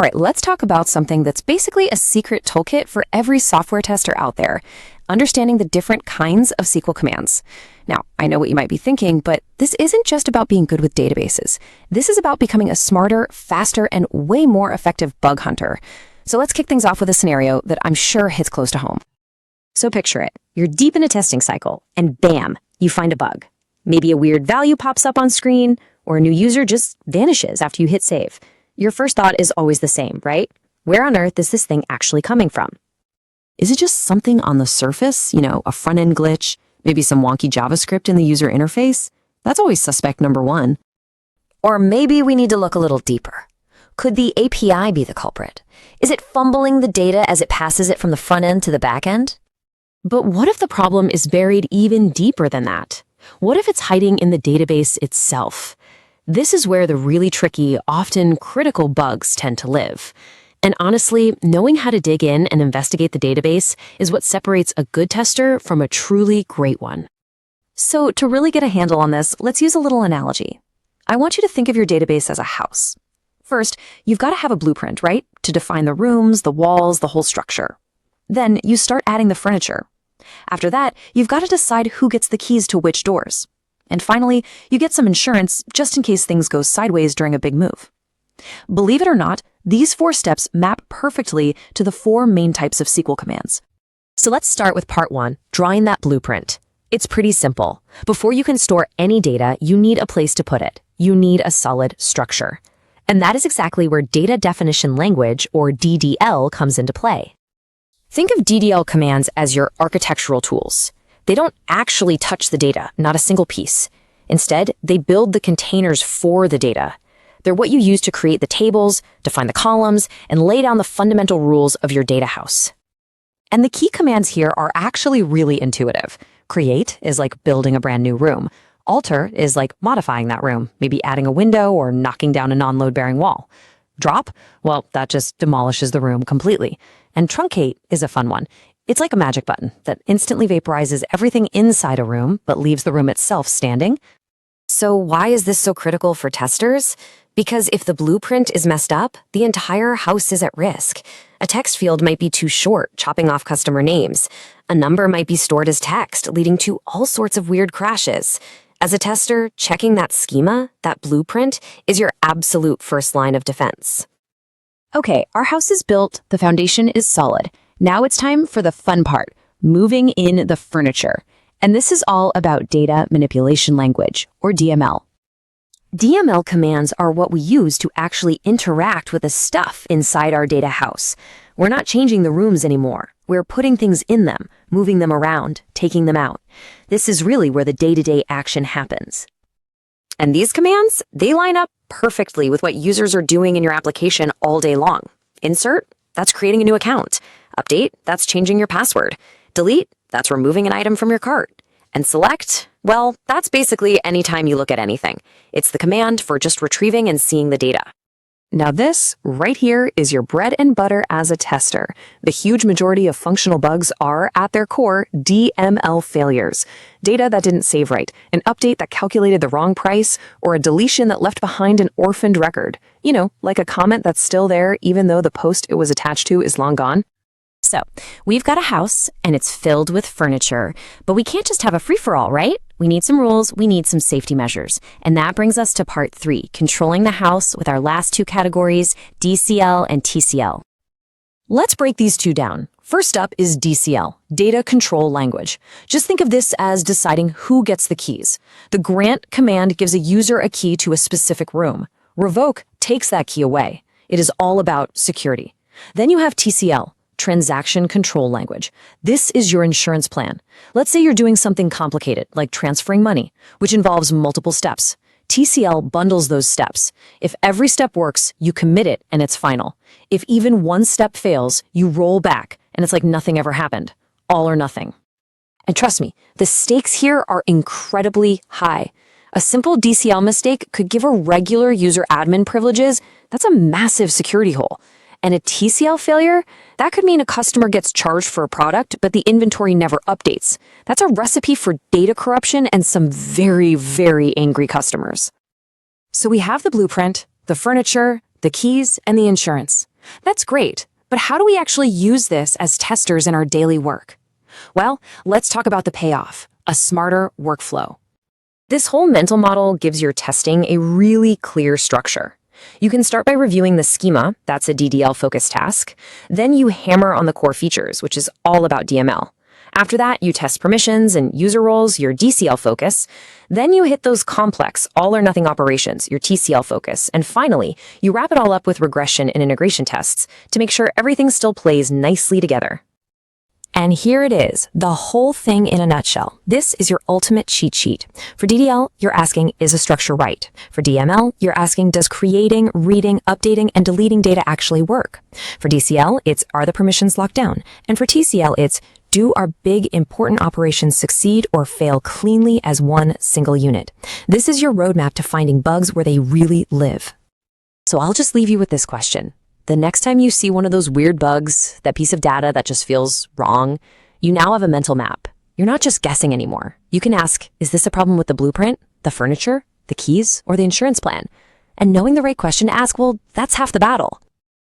All right, let's talk about something that's basically a secret toolkit for every software tester out there, understanding the different kinds of SQL commands. Now, I know what you might be thinking, but this isn't just about being good with databases. This is about becoming a smarter, faster, and way more effective bug hunter. So let's kick things off with a scenario that I'm sure hits close to home. So picture it. You're deep in a testing cycle, and bam, you find a bug. Maybe a weird value pops up on screen, or a new user just vanishes after you hit save. Your first thought is always the same, right? Where on earth is this thing actually coming from? Is it just something on the surface? A front-end glitch? Maybe some wonky JavaScript in the user interface? That's always suspect number one. Or maybe we need to look a little deeper. Could the API be the culprit? Is it fumbling the data as it passes it from the front end to the back end? But what if the problem is buried even deeper than that? What if it's hiding in the database itself? This is where the really tricky, often critical bugs tend to live. And honestly, knowing how to dig in and investigate the database is what separates a good tester from a truly great one. So to really get a handle on this, let's use a little analogy. I want you to think of your database as a house. First, you've got to have a blueprint, right? To define the rooms, the walls, the whole structure. Then you start adding the furniture. After that, you've got to decide who gets the keys to which doors. And finally, you get some insurance just in case things go sideways during a big move. Believe it or not, these 4 steps map perfectly to the 4 main types of SQL commands. So let's start with part 1, drawing that blueprint. It's pretty simple. Before you can store any data, you need a place to put it. You need a solid structure. And that is exactly where Data Definition Language, or DDL, comes into play. Think of DDL commands as your architectural tools. They don't actually touch the data, not a single piece. Instead, they build the containers for the data. They're what you use to create the tables, define the columns, and lay down the fundamental rules of your data house. And the key commands here are actually really intuitive. Create is like building a brand new room. Alter is like modifying that room, maybe adding a window or knocking down a non-load-bearing wall. Drop, well, that just demolishes the room completely. And truncate is a fun one. It's like a magic button that instantly vaporizes everything inside a room, but leaves the room itself standing. So why is this so critical for testers? Because if the blueprint is messed up, the entire house is at risk. A text field might be too short, chopping off customer names. A number might be stored as text, leading to all sorts of weird crashes. As a tester, checking that schema, that blueprint, is your absolute first line of defense. Okay, our house is built, the foundation is solid. Now it's time for the fun part, moving in the furniture. And this is all about data manipulation language, or DML. DML commands are what we use to actually interact with the stuff inside our data house. We're not changing the rooms anymore. We're putting things in them, moving them around, taking them out. This is really where the day-to-day action happens. And these commands, they line up perfectly with what users are doing in your application all day long. Insert, that's creating a new account. Update, that's changing your password. Delete, that's removing an item from your cart. And select, well, that's basically any time you look at anything. It's the command for just retrieving and seeing the data. Now this, right here, is your bread and butter as a tester. The huge majority of functional bugs are, at their core, DML failures. Data that didn't save right, an update that calculated the wrong price, or a deletion that left behind an orphaned record. Like a comment that's still there even though the post it was attached to is long gone. So, we've got a house, and it's filled with furniture, but we can't just have a free-for-all, right? We need some rules, we need some safety measures. And that brings us to part 3, controlling the house with our last 2 categories, DCL and TCL. Let's break these 2 down. First up is DCL, Data Control Language. Just think of this as deciding who gets the keys. The grant command gives a user a key to a specific room. Revoke takes that key away. It is all about security. Then you have TCL, Transaction Control Language. This is your insurance plan. Let's say you're doing something complicated, like transferring money, which involves multiple steps. TCL bundles those steps. If every step works, you commit it and it's final. If even one step fails, you roll back and it's like nothing ever happened. All or nothing. And trust me, the stakes here are incredibly high. A simple DCL mistake could give a regular user admin privileges. That's a massive security hole. And a TCL failure, that could mean a customer gets charged for a product, but the inventory never updates. That's a recipe for data corruption and some very, very angry customers. So we have the blueprint, the furniture, the keys, and the insurance. That's great, but how do we actually use this as testers in our daily work? Well, let's talk about the payoff, a smarter workflow. This whole mental model gives your testing a really clear structure. You can start by reviewing the schema, that's a DDL-focused task. Then you hammer on the core features, which is all about DML. After that, you test permissions and user roles, your DCL focus. Then you hit those complex, all-or-nothing operations, your TCL focus. And finally, you wrap it all up with regression and integration tests to make sure everything still plays nicely together. And here it is, the whole thing in a nutshell. This is your ultimate cheat sheet. For DDL, you're asking, is a structure right? For DML, you're asking, does creating, reading, updating, and deleting data actually work? For DCL, it's, are the permissions locked down? And for TCL, it's, do our big, important operations succeed or fail cleanly as one single unit? This is your roadmap to finding bugs where they really live. So I'll just leave you with this question. The next time you see one of those weird bugs, that piece of data that just feels wrong, you now have a mental map. You're not just guessing anymore. You can ask, is this a problem with the blueprint, the furniture, the keys, or the insurance plan? And knowing the right question to ask, well, that's half the battle.